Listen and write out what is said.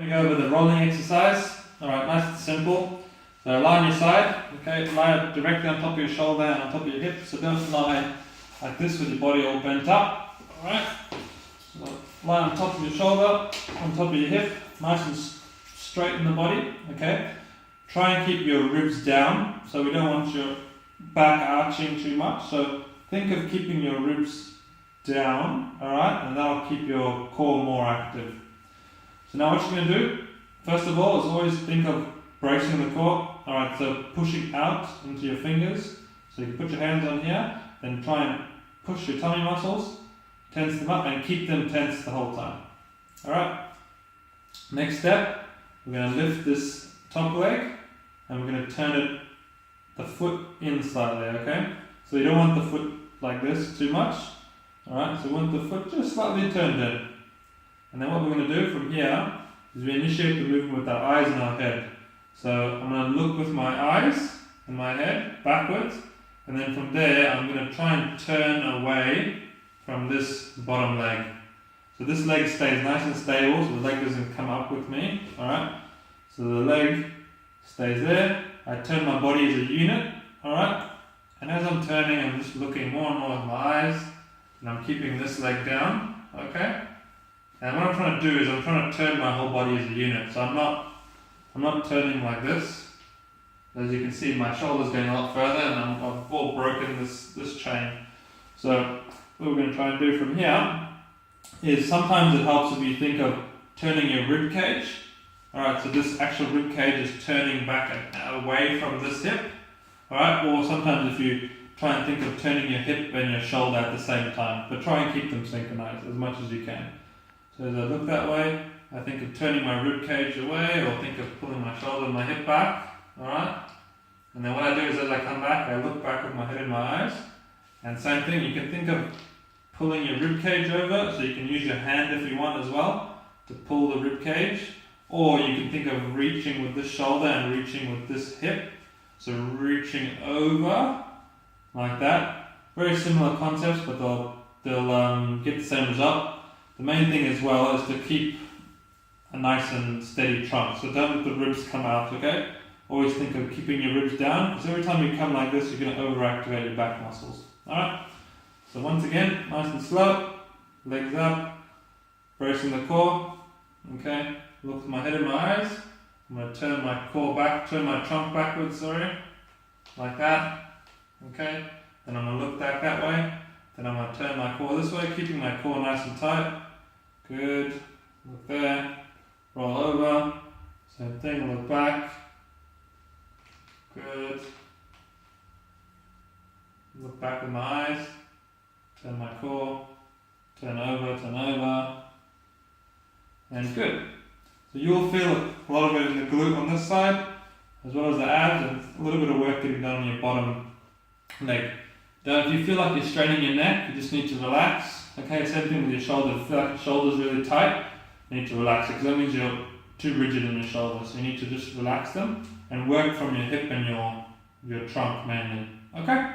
We're going to go over the rolling exercise. Alright, nice and simple. So lie on your side, okay, lie directly on top of your shoulder and on top of your hip. So don't lie like this with your body all bent up. Alright, so lie on top of your shoulder, on top of your hip, nice and straight in the body, okay. Try and keep your ribs down, so we don't want your back arching too much. So think of keeping your ribs down, alright, and that'll keep your core more active. So now what you're going to do, first of all, is always think of bracing the core. Alright, so pushing out into your fingers. So you can put your hands on here, then try and push your tummy muscles, tense them up, and keep them tense the whole time. Alright, next step, we're going to lift this top leg, and we're going to turn it, the foot in slightly, okay? So you don't want the foot like this too much. Alright, so we want the foot just slightly turned in. And then what we're going to do from here is we initiate the movement with our eyes and our head. So I'm going to look with my eyes and my head backwards, and then from there I'm going to try and turn away from this bottom leg. So this leg stays nice and stable, so the leg doesn't come up with me. Alright, so the leg stays there. I turn my body as a unit. Alright, and as I'm turning, I'm just looking more and more with my eyes, and I'm keeping this leg down. Okay. And what I'm trying to do is I'm trying to turn my whole body as a unit. So I'm not turning like this. As you can see, my shoulder's going a lot further, and I've all broken this chain. So what we're going to try and do from here is sometimes it helps if you think of turning your rib cage. Alright, so this actual rib cage is turning back and away from this hip. Alright, or sometimes if you try and think of turning your hip and your shoulder at the same time. But try and keep them synchronized as much as you can. So as I look that way, I think of turning my rib cage away, or think of pulling my shoulder and my hip back. Alright? And then what I do is as I come back, I look back with my head and my eyes. And same thing, you can think of pulling your rib cage over, so you can use your hand if you want as well to pull the rib cage. Or you can think of reaching with this shoulder and reaching with this hip. So reaching over, like that. Very similar concepts, but they'll get the same result. The main thing as well is to keep a nice and steady trunk. So don't let the ribs come out, okay? Always think of keeping your ribs down, because every time you come like this, you're going to overactivate your back muscles. Alright? So once again, nice and slow, legs up, bracing the core, okay? Look with my head and my eyes. I'm going to turn my core back, turn my trunk backwards, like that, okay? Then I'm going to look back that way. Then I'm going to turn my core this way, keeping my core nice and tight. Good. Look there. Roll over. Same thing, look back. Good. Look back with my eyes. Turn my core. Turn over, and good. So you'll feel a lot of it in the glute on this side, as well as the abs, and a little bit of work getting done on your bottom leg. Now, if you feel like you're straining your neck, you just need to relax. Okay, same thing with your shoulder. If you feel like your shoulder's really tight, you need to relax it, because that means you're too rigid in your shoulders. So you need to just relax them and work from your hip and your trunk mainly. Okay?